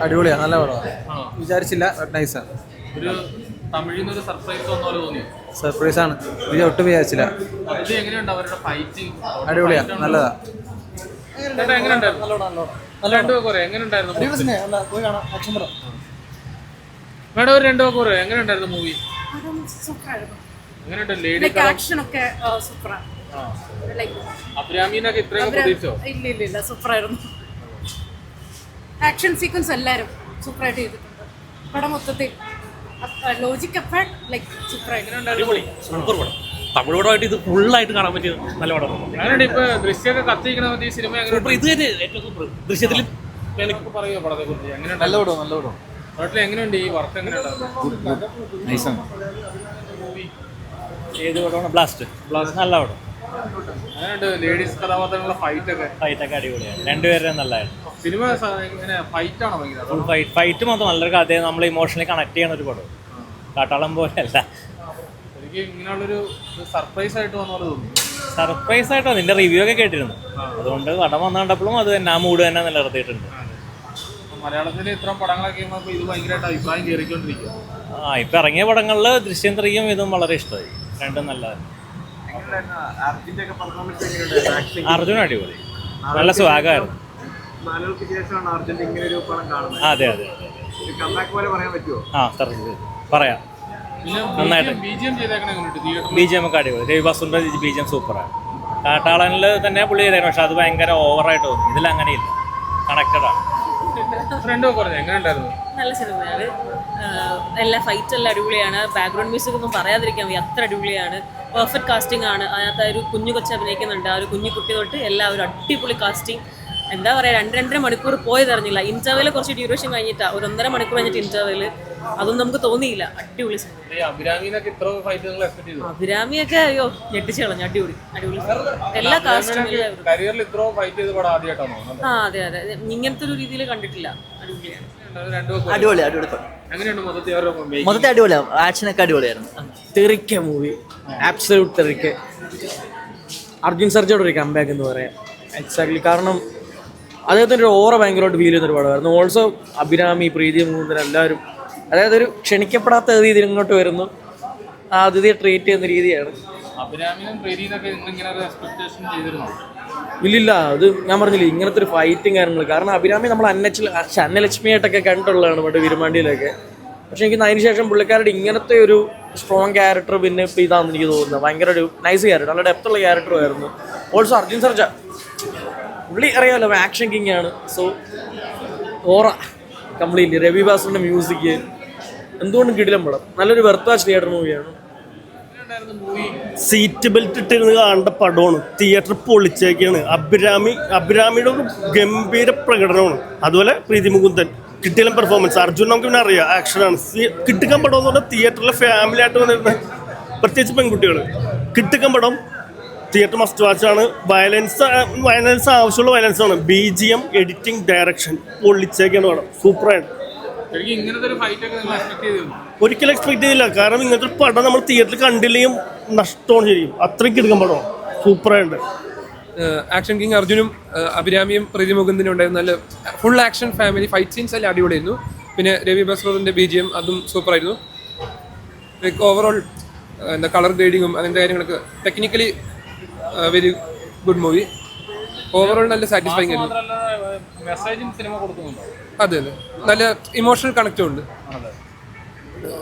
അടിപൊളിയാണ്, നല്ല പടമാണ്. വിചാരിച്ചില്ല, നൈസാണ്. ഒരു തമിഴിൽ നിന്ന് ഒരു സർപ്രൈസ് വന്ന പോലെ തോന്നി. സർപ്രൈസ് ആണ്, ഇത് ഒട്ടും വിചാരിച്ചില്ല. എങ്ങനെയുണ്ട് അവരുടെ ഫൈറ്റിംഗ്? അടിപൊളിയാ, നല്ലതാ. മേഡം ഒരു രണ്ടു വാക്ക് പറയാം, എങ്ങനെയുണ്ടായിരുന്നു മൂവി? എങ്ങനെയുണ്ട് ലേഡി അഭിരാമിനൊക്കെ ഇത്രയും പ്രതീക്ഷിച്ചോ? ഇല്ല, സൂപ്പറായിരുന്നു. ആക്ഷൻ സീക്വൻസ് എല്ലാവരും സൂപ്പറായിട്ട് ചെയ്തിട്ടുണ്ട്. പടം മൊത്തത്തിൽ ലോജിക് അപ്പാർട്ട് ലൈക്ക് സൂപ്പറായിട്ട്. അടിപൊളി, സൂപ്പർ പടം. തമിഴ് പടമായിട്ട് ഇത് ഫുള്ളായിട്ട് കാണാൻ പറ്റിയത് നല്ല പടമാണ്. അങ്ങനെയുണ്ട്. ഇപ്പൊ ദൃശ്യമൊക്കെ കത്തിക്കണ ഈ സിനിമ സൂപ്പർ, ഇത് തന്നെ ഏറ്റവും സൂപ്പർ. ദൃശ്യത്തിൽ പറയുമോ പടത്തെ കുറിച്ച്? എങ്ങനെയുണ്ട്? നല്ല പടം, നല്ല പടം. നാട്ടിൽ എങ്ങനെയുണ്ട് ഈ വർക്ക്? എങ്ങനെയുണ്ടായിരുന്നു? ഏത് പടമാണ്? ബ്ലാസ്റ്റ് നല്ല പടം. അങ്ങനെയുണ്ട്. ലേഡീസ് കഥാപാത്രങ്ങളുടെ ഫൈറ്റൊക്കെ അടിപൊളിയാണ്, രണ്ടുപേരും നല്ലതായിരുന്നു. സിനിമ ഫൈറ്റ് ആണോ ഭയങ്കര? ഫൈറ്റ് മാത്രം നല്ലൊരു കഥയെ നമ്മൾ ഇമോഷണലി കണക്ട് ചെയ്യണ ഒരു പടം. കാട്ടാളം പോലെയല്ല. എനിക്ക് ഇങ്ങനെയുള്ളൊരു സർപ്രൈസ് ആയിട്ട് വന്ന പോലെ തോന്നി. സർപ്രൈസ് ആയിട്ടോ, നിന്റെ റിവ്യൂ ഒക്കെ കേട്ടിരുന്നു. അതുകൊണ്ട് പടം വന്നു കണ്ടപ്പോഴും അത് തന്നെ ആ മൂഡ് തന്നെ നിലനിർത്തിയിട്ടുണ്ട്. മലയാളത്തിൽ ഇത്രയും പടങ്ങളൊക്കെ ഇത് ഭയങ്കരമായിട്ട് അഭിപ്രായം കയറിക്കൊണ്ടിരിക്കുക. ഇപ്പം ഇറങ്ങിയ പടങ്ങളിൽ ദൃശ്യം 3യും ഇതും വളരെ ഇഷ്ടമായി, രണ്ടും നല്ലതാണ്. അർജുൻ അടിപൊളി, നല്ല സ്വാഗതമായിരുന്നു. അതെ അതെ പറയാം. നന്നായിട്ട് BGM ഒക്കെ അടിപൊളി. രവിബാസുന്റെ BGM സൂപ്പറാണ്. കാട്ടാളനിൽ തന്നെ പുള്ളി ചെയ്തേക്കണം, പക്ഷെ അത് ഭയങ്കര ഓവറായിട്ട് തോന്നി. ഇതിൽ അങ്ങനെയില്ല, കണക്റ്റഡാണ്. നല്ല സിനിമയാണ്. എല്ലാ ഫൈറ്റ് എല്ലാം അടിപൊളിയാണ്. ബാക്ക്ഗ്രൗണ്ട് മ്യൂസിക് ഒന്നും പറയാതിരിക്കാൻ വയ്യ, അത്ര അടിപൊളിയാണ്. പെർഫെക്റ്റ് കാസ്റ്റിംഗ് ആണ്. അതിനകത്ത് ഒരു കുഞ്ഞു കൊച്ചു അഭിനയിക്കുന്നുണ്ട്. ആ ഒരു കുഞ്ഞു കുട്ടി തൊട്ട് എല്ലാവരും അടിപൊളി കാസ്റ്റിംഗ്. എന്താ പറയുക, 2-2.5 മണിക്കൂർ പോയതറിഞ്ഞില്ല. ഇൻ്റർവെൽ കുറച്ച് ഡ്യൂറേഷൻ കഴിഞ്ഞിട്ടാണ്, ഒരു 1.5 മണിക്കൂർ കഴിഞ്ഞിട്ട് ഇൻ്റർവെൽ. അതൊന്നും നമുക്ക് തോന്നിയില്ല. അടിപൊളി സിനിമ. അഭിരാമിയൊക്കെ അയ്യോ ഞെട്ടിച്ച് കളഞ്ഞു. അടിപൊളി എല്ലാ കാസ്റ്റും. അതെ അതെ, ഇങ്ങനത്തെ ഒരു രീതിയിൽ കണ്ടിട്ടില്ല. അടിപൊളി മൊത്തത്തിൽ അടിപൊളിയാണ്. ആക്ഷനൊക്കെ അടിപൊളിയായിരുന്നു. തെറിക്ക മൂവി, ആബ്സല്യൂട്ട് തെറിക്ക. അർജുൻ സർജയുടെ ഒരു കംബാക്ക് എന്ന് പറയാം. എക്സാക്ട്ലി, കാരണം അദ്ദേഹത്തിൻ്റെ ഒരു ഓറ ഭയങ്കരമായിട്ട് ഫീൽ ചെയ്യുന്നൊരു പടമായിരുന്നു. ഓൾസോ അഭിരാമി, പ്രീതി മുകുന്ദൻ എല്ലാവരും, അതായത് ഒരു ക്ഷണിക്കപ്പെടാത്ത രീതിയിൽ ഇങ്ങോട്ട് വരുന്നു, ആ അതിഥിയെ ട്രീറ്റ് ചെയ്യുന്ന രീതിയാണ്. ഇല്ലില്ല, അത് ഞാൻ പറഞ്ഞില്ലേ, ഇങ്ങനത്തെ ഒരു ഫൈറ്റും കാര്യങ്ങൾ. കാരണം അഭിരാമി നമ്മൾ അന്നലക്ഷ്മിയായിട്ടൊക്കെ കണ്ടിട്ടുള്ളതാണ് പണ്ട് വിരുമാണ്ടിയിലൊക്കെ. പക്ഷെ എനിക്ക് അതിന് ശേഷം പുള്ളിക്കാരുടെ ഇങ്ങനത്തെ ഒരു സ്ട്രോങ് ക്യാരക്ടർ പിന്നെ ഇപ്പോൾ ഇതാണെന്ന് എനിക്ക് തോന്നുന്നത്. ഭയങ്കര ഒരു നൈസ് ക്യാരക്ടർ, നല്ല ഡെപ്തുള്ള ക്യാരക്ടറുമായിരുന്നു. ഓൾസോ അർജുൻ സർജ പുള്ളി അറിയാമല്ലോ, ആക്ഷൻ കിങ് ആണ്. സോ ഓറ കംപ്ലീറ്റ്ലി. രവി ബാസുവിൻ്റെ മ്യൂസിക് എന്തുകൊണ്ടും കിടിലം പടം. നല്ലൊരു വെർത്ത് വാച്ച് തിയേറ്റർ മൂവിയാണ്. സീറ്റ് ബെൽറ്റ് ഇട്ടിരുന്ന് കാണേണ്ട പടമാണ്. തിയേറ്റർ പൊളിച്ചേക്കാണ്. അഭിരാമിയുടെ ഒരു ഗംഭീര പ്രകടനമാണ്. അതുപോലെ പ്രീതി മുകുന്ദൻ കിട്ടിയ പെർഫോമൻസ്. അർജുൻ നമുക്ക് പിന്നെ അറിയാം, ആക്ഷനാണ്. കിട്ടുക്കാൻ പടം എന്ന് പറഞ്ഞാൽ തിയേറ്ററിലെ ഫാമിലി ആയിട്ട് വന്നിരുന്ന, പ്രത്യേകിച്ച് പെൺകുട്ടികൾ, കിട്ടുക്കാൻ പടം തിയേറ്റർ മസ്റ്റ് വാച്ചാണ്. വയലൻസ് ആവശ്യമുള്ള വയലൻസാണ്. BGM, എഡിറ്റിംഗ്, ഡയറക്ഷൻ പൊളിച്ചേക്കാണ് പടം. സൂപ്പറായിട്ട്. ഒരിക്കലും എക്സ്പെക്ട് ചെയ്തില്ല. കാരണം ഇങ്ങനത്തെ ഒരു പടം നമ്മൾ തിയേറ്ററിൽ കണ്ടില്ലെങ്കിൽ നഷ്ടമാണ് ശരിക്കും. അത്രയ്ക്ക് എടുക്കാൻ പടം സൂപ്പറായിട്ട്. ആക്ഷൻ കിങ് അർജുനും അഭിരാമിയും പ്രീതി മുകുന്ദനും ഉണ്ടായിരുന്നു. നല്ല full action family fight scenes എല്ലാം അടിപൊളിയായിരുന്നു. പിന്നെ രവി ബസ്രോറിൻ്റെ BGM അതും സൂപ്പറായിരുന്നു. ഓവറോൾ എന്താ കളർ ഗ്രേഡിങ്ങും അങ്ങനത്തെ കാര്യങ്ങളൊക്കെ technically very good movie. Overall നല്ല സാറ്റിസ്ഫൈങ് ആയിരുന്നു. അതെ അതെ, നല്ല ഇമോഷണൽ കണക്റ്റും ഉണ്ട്.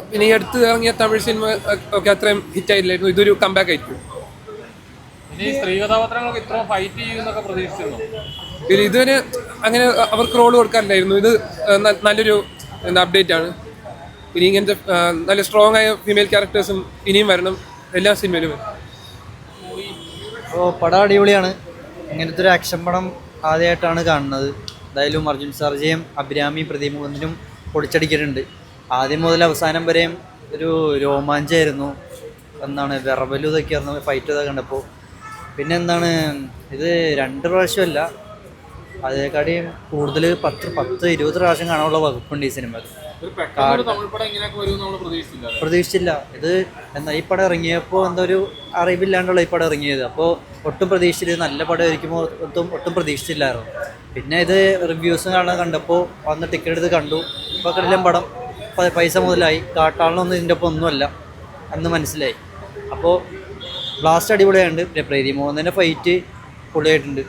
പിന്നെ ഈ അടുത്ത് ഇറങ്ങിയ തമിഴ് സിനിമ ഒക്കെ അത്രയും ഹിറ്റ് ആയില്ലായിരുന്നു. ഇതൊരു കംബാക്ക് ആയിരിക്കും. ഇതുവരെ അങ്ങനെ അവർക്ക് റോൾ കൊടുക്കാറില്ലായിരുന്നു. ഇത് നല്ലൊരു അപ്ഡേറ്റ് ആണ്. ഇനി ഇങ്ങനത്തെ നല്ല സ്ട്രോങ് ആയ ഫീമെയിൽ ക്യാരക്ടേഴ്സും ഇനിയും വരണം എല്ലാ സിനിമയിലും. പടം അടിപൊളിയാണ്. ഇങ്ങനത്തെ ഒരു ആക്ഷൻ പടം ആദ്യമായിട്ടാണ് കാണുന്നത്. എന്തായാലും അർജുൻ സർജയും അഭിരാമിയും പ്രദീപ് മുകുന്ദനും പൊളിച്ചടിക്കിട്ടുണ്ട്. ആദ്യം മുതൽ അവസാനം വരെയും ഒരു രോമാഞ്ചമായിരുന്നു. വിറവലും ഇതൊക്കെ ആയിരുന്നു ഫൈറ്റ് ഇതൊക്കെ കണ്ടപ്പോൾ. പിന്നെ ഇത് 2 പ്രാവശ്യമല്ല, അതേക്കാടിയും കൂടുതൽ 10-20 പ്രാവശ്യം കാണാനുള്ള വകുപ്പുണ്ട് ഈ സിനിമക്ക്. പ്രതീക്ഷിച്ചില്ല. ഇത് ഈ പടം ഇറങ്ങിയപ്പോൾ ഒരു അറിവില്ലാണ്ടുള്ള ഈ പടം ഇറങ്ങിയത്. അപ്പോൾ ഒട്ടും പ്രതീക്ഷിച്ചില്ല. നല്ല പടം ഇരിക്കുമ്പോൾ ഒട്ടും പ്രതീക്ഷിച്ചില്ലായിരുന്നു. പിന്നെ ഇത് റിവ്യൂസ് കാണാൻ കണ്ടപ്പോൾ വന്ന് ടിക്കറ്റ് എടുത്ത് കണ്ടു. ഇപ്പോൾ കിടിലൻ പടം, പൈസ മുതലായി. കാട്ടാളനൊന്നും ഇതിൻ്റെ ഒപ്പം ഒന്നുമല്ല എന്ന് മനസ്സിലായി. അപ്പോൾ ബ്ലാസ്റ്റ് അടിപൊളിയായിട്ടുണ്ട്. പിന്നെ പ്രതിമോഹൻ്റെ ഫൈറ്റ് പൊളിയായിട്ടുണ്ട്.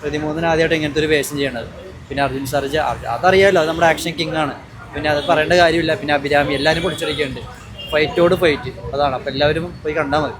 പ്രതിമോഹൻ ആദ്യമായിട്ട് ഇങ്ങനത്തെ ഒരു വേഷം ചെയ്യണത്. പിന്നെ അർജുൻ സർജ അതറിയാമല്ലോ, അത് നമ്മുടെ ആക്ഷൻ കിങ് ആണ്. പിന്നെ അത് പറയേണ്ട കാര്യമില്ല. പിന്നെ അഭിരാമി എല്ലാവരും പൊളിച്ചടിക്കുന്നുണ്ട്. ഫൈറ്റോട് ഫൈറ്റ് അതാണ്. അപ്പോൾ എല്ലാവരും പോയി കണ്ടാൽ മതി.